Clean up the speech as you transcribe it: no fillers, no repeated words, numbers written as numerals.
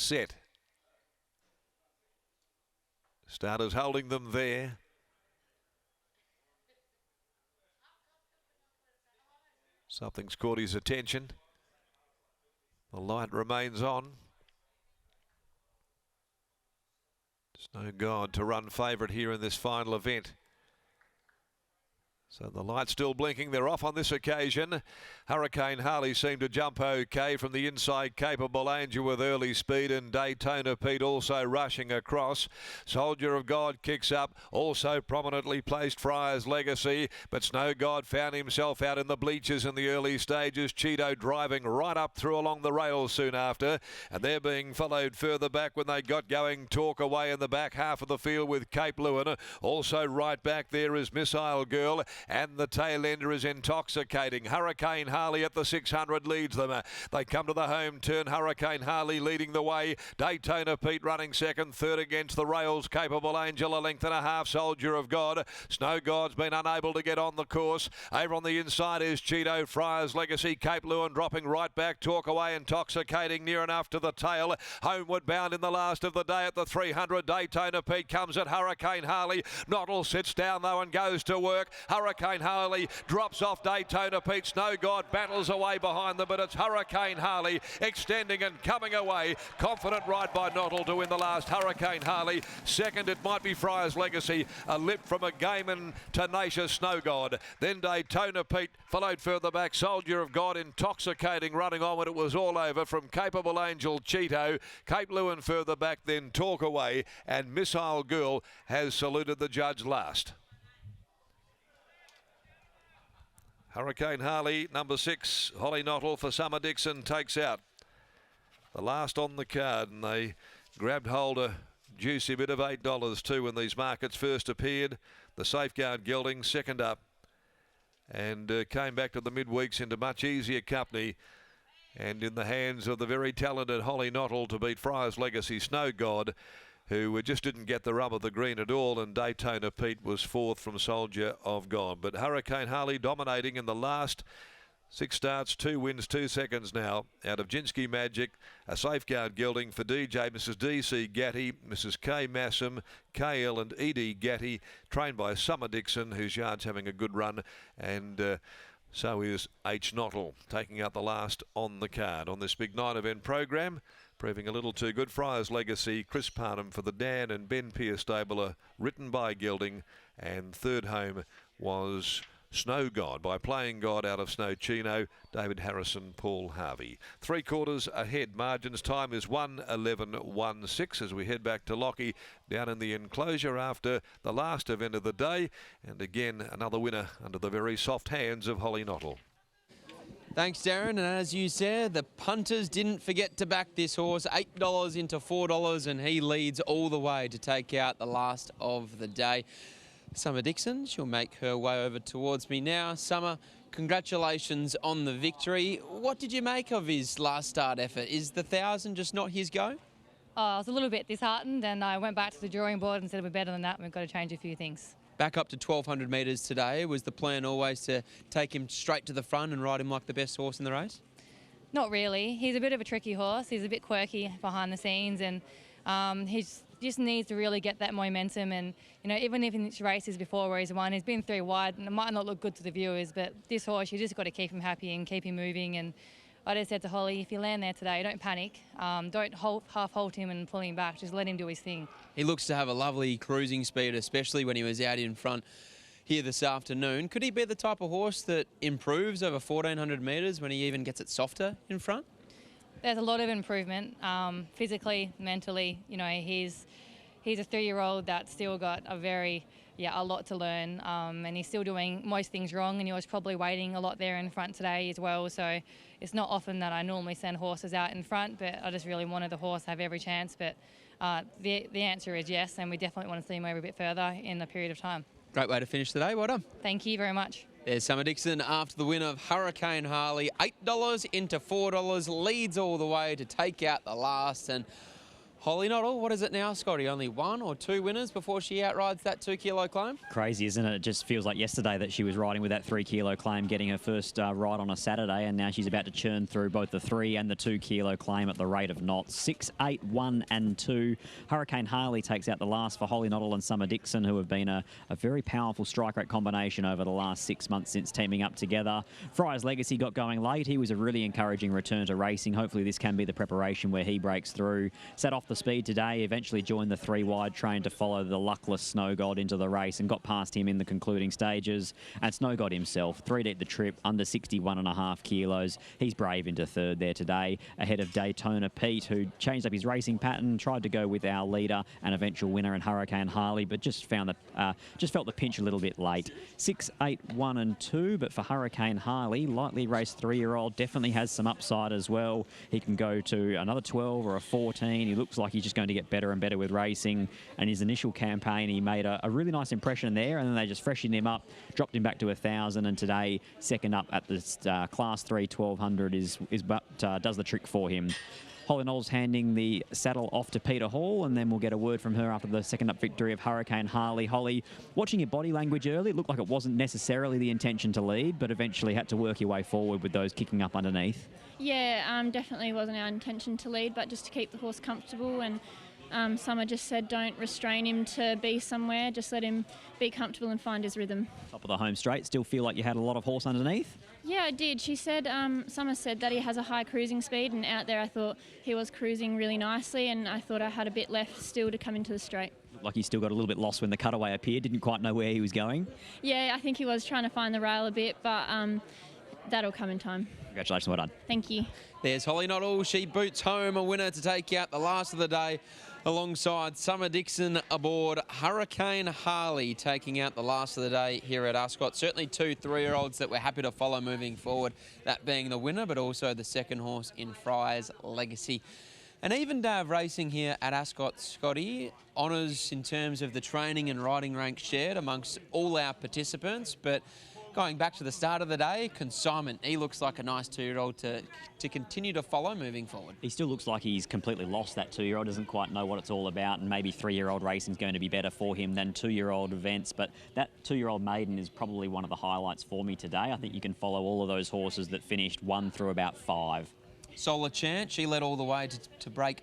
set. Starters holding them there. Something's caught his attention. The light remains on. There's no God to run favourite here in this final event. So the light's still blinking. They're off on this occasion. Hurricane Harley seemed to jump okay from the inside. Capable Angel with early speed, and Daytona Pete also rushing across. Soldier of God kicks up. Also prominently placed Friar's Legacy, but Snow God found himself out in the bleachers in the early stages. Cheeto driving right up through along the rails soon after, and they're being followed further back when they got going. Talk Away in the back half of the field with Cape Lewin. Also right back there is Missile Girl, and the tail ender is Intoxicating. Hurricane Harley at the 600 leads them. They come to the home turn. Hurricane Harley leading the way. Daytona Pete running second. Third against the rails. Capable Angel a length and a half. Soldier of God. Snow God's been unable to get on the course. Over on the inside is Cheeto. Friar's Legacy. Cape Lewin dropping right back. Talk Away Intoxicating near enough to the tail. Homeward bound in the last of the day at the 300. Daytona Pete comes at Hurricane Harley. Nottle sits down though and goes to work. Hurricane Harley drops off Daytona Pete. Snow God battles away behind them, but it's Hurricane Harley extending and coming away. Confident ride by Nottle to win the last. Hurricane Harley. Second, it might be Friar's Legacy. A lip from a game and tenacious Snow God. Then Daytona Pete followed further back. Soldier of God Intoxicating running on when it was all over from Capable Angel Cheeto. Cape Lewin further back, then Talk Away, and Missile Girl has saluted the judge last. Hurricane Harley, number 6, Holly Nottle for Summer Dixon, takes out the last on the card, and they grabbed hold of juicy bit of $8 too when these markets first appeared. The Safeguard gelding second up, and came back to the midweeks into much easier company and in the hands of the very talented Holly Nottle to beat Friar's Legacy Snow God, who just didn't get the rub of the green at all, and Daytona Pete was fourth from Soldier of God. But Hurricane Harley dominating in the last 6 starts, 2 wins, 2 seconds now out of Jinsky Magic, a Safeguard gelding for DJ, Mrs. D.C. Gatty, Mrs. K. Massam, KL and E.D. Gatty, trained by Summer Dixon, whose yard's having a good run, and so is H. Nottle, taking out the last on the card on this big 9-event program. Proving a little too good. Friar's Legacy, Chris Parnham for the Dan and Ben Pierce stable, written by Gelding, and third home was Snow God by Playing God out of Snow Chino, David Harrison, Paul Harvey. 3/4 ahead. Margins time is 1:11.16 as we head back to Lockie down in the enclosure after the last event of the day, and again another winner under the very soft hands of Holly Nottle. Thanks, Darren. And as you said, the punters didn't forget to back this horse. $8 into $4, and he leads all the way to take out the last of the day. Summer Dixon, she'll make her way over towards me now. Summer, congratulations on the victory. What did you make of his last start effort? Is the 1,000 just not his go? I was a little bit disheartened, and I went back to the drawing board and said we're better than that and we've got to change a few things. Back up to 1,200 metres today. Was the plan always to take him straight to the front and ride him like the best horse in the race? Not really. He's a bit of a tricky horse. He's a bit quirky behind the scenes, and he just needs to really get that momentum. And, you know, even if in races before where he's won, he's been 3 wide, and it might not look good to the viewers, but this horse, you just got to keep him happy and keep him moving. And I just said to Holly, if you land there today, don't panic. Don't half hold him and pull him back. Just let him do his thing. He looks to have a lovely cruising speed, especially when he was out in front here this afternoon. Could he be the type of horse that improves over 1,400 metres when he even gets it softer in front? There's a lot of improvement, physically, mentally. You know, he's a 3-year-old that's still got a lot to learn, and he's still doing most things wrong, and he was probably waiting a lot there in front today as well. So it's not often that I normally send horses out in front, but I just really wanted the horse to have every chance. But the answer is yes, and we definitely want to see him over a bit further in a period of time. Great way to finish the day. Well done. Thank you very much. There's Summer Dixon after the win of Hurricane Harley. $8 into $4, leads all the way to take out the last. And Holly Noddle, what is it now, Scotty? Only 1 or 2 winners before she outrides that 2 kilo claim? Crazy, isn't it? It just feels like yesterday that she was riding with that 3 kilo claim, getting her first ride on a Saturday, and now she's about to churn through both the 3 and the 2 kilo claim at the rate of knots. 6, 8, 1 and 2. Hurricane Harley takes out the last for Holly Noddle and Summer Dixon, who have been a very powerful strike rate combination over the last 6 months since teaming up together. Fry's Legacy got going late. He was a really encouraging return to racing. Hopefully this can be the preparation where he breaks through. Set off the speed today, eventually joined the 3 wide train to follow the luckless Snow God into the race and got past him in the concluding stages. And Snow God himself, 3 deep the trip, under 61.5 kilos. He's brave into 3rd there today, ahead of Daytona Pete, who changed up his racing pattern, tried to go with our leader and eventual winner in Hurricane Harley, but just felt the pinch a little bit late. 6, 8, 1 and 2, but for Hurricane Harley, lightly raced 3-year-old, definitely has some upside as well. He can go to another 12 or a 14. He looks like he's just going to get better and better with racing, and his initial campaign he made a really nice impression there, and then they just freshened him up, dropped him back to 1,000, and today second up at this class 3 1200 does the trick for him. Holly Noddle's handing the saddle off to Peter Hall, and then we'll get a word from her after the second up victory of Hurricane Harley. Holly, watching your body language early, it looked like it wasn't necessarily the intention to lead, but eventually had to work your way forward with those kicking up underneath. Yeah, definitely wasn't our intention to lead, but just to keep the horse comfortable. And Summer just said don't restrain him to be somewhere, just let him be comfortable and find his rhythm. Top of the home straight, still feel like you had a lot of horse underneath? Yeah, I did. She said, Summer said that he has a high cruising speed, and out there I thought he was cruising really nicely, and I thought I had a bit left still to come into the straight. Looked like he still got a little bit lost when the cutaway appeared, didn't quite know where he was going. Yeah, I think he was trying to find the rail a bit, but that'll come in time. Congratulations, well done. Thank you. There's Holly Noddle. She boots home a winner to take out the last of the day, alongside Summer Dixon aboard Hurricane Harley, taking out the last of the day here at Ascot. Certainly 2 3-year-olds that we're happy to follow moving forward, that being the winner, but also the second horse in Fry's Legacy. An even day of racing here at Ascot, Scotty. Honours in terms of the training and riding ranks shared amongst all our participants, but going back to the start of the day, Consignment, he looks like a nice 2-year-old to continue to follow moving forward. He still looks like he's completely lost, that 2-year-old, doesn't quite know what it's all about, and maybe 3-year-old racing is going to be better for him than 2-year-old events, but that 2-year-old maiden is probably one of the highlights for me today. I think you can follow all of those horses that finished 1 through about 5. Solar Chant, she led all the way to break